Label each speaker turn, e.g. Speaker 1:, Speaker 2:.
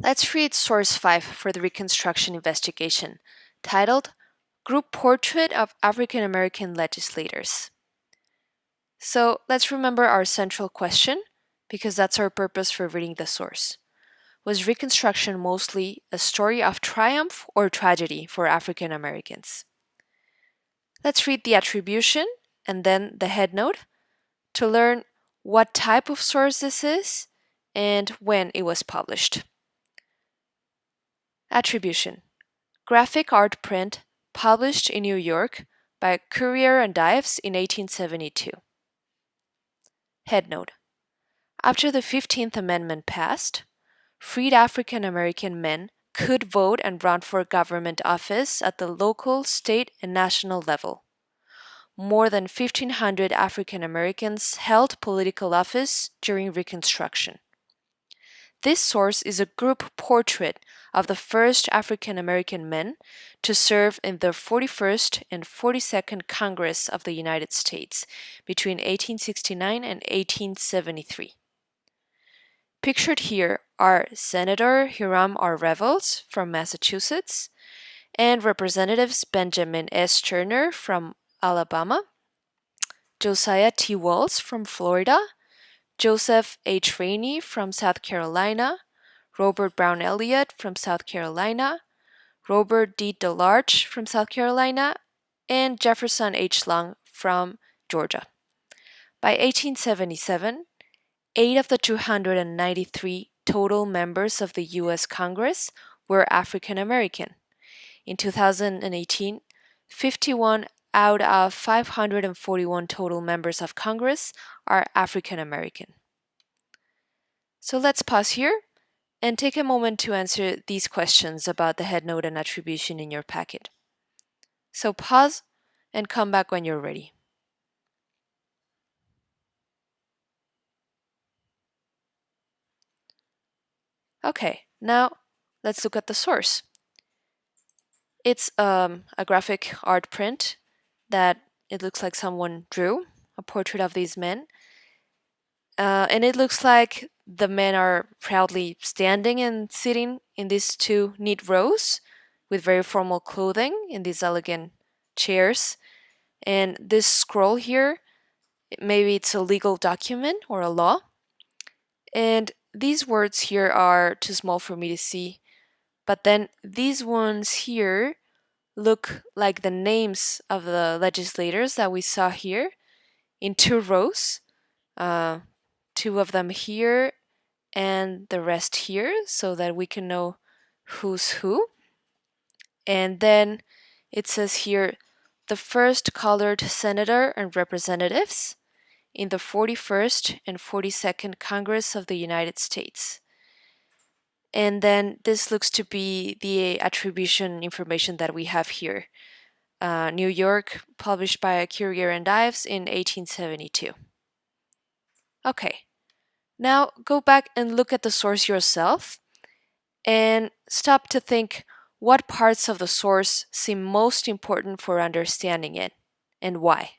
Speaker 1: Let's read source 5 for the Reconstruction investigation, titled Group Portrait of African American Legislators. So let's remember our central question, because that's our purpose for reading the source. Was Reconstruction mostly a story of triumph or tragedy for African Americans? Let's read the attribution and then the headnote to learn what type of source this is and when it was published. Attribution: graphic art print published in New York by Currier and Ives in 1872. Headnote: after the 15th Amendment passed, freed African American men could vote and run for government office at the local, state, and national level. More than 1,500 African Americans held political office during Reconstruction. This source is a group portrait of the first African American men to serve in the 41st and 42nd Congress of the United States between 1869 and 1873. Pictured here are Senator Hiram R. Revels from Massachusetts and Representatives Benjamin S. Turner from Alabama, Josiah T. Walls from Florida, Joseph H. Rainey from South Carolina, Robert Brown Elliott from South Carolina, Robert D. DeLarge from South Carolina, and Jefferson H. Long from Georgia. By 1877, 8 of the 293 total members of the U.S. Congress were African American. In 2018, 51 out of 541 total members of Congress are African American. So let's pause here and take a moment to answer these questions about the headnote and attribution in your packet. So pause and come back when you're ready. Okay, now let's look at the source. It's a graphic art print that it looks like someone drew, a portrait of these men. And it looks like the men are proudly standing and sitting in these two neat rows with very formal clothing in these elegant chairs. And this scroll here, maybe it's a legal document or a law. And these words here are too small for me to see. But then these ones here look like the names of the legislators that we saw here in two rows. Two of them here and the rest here so that we can know who's who. And then it says here, the first colored senator and representatives in the 41st and 42nd Congress of the United States. And then this looks to be the attribution information that we have here. New York, published by Currier and Ives in 1872. Okay, now go back and look at the source yourself and stop to think what parts of the source seem most important for understanding it and why.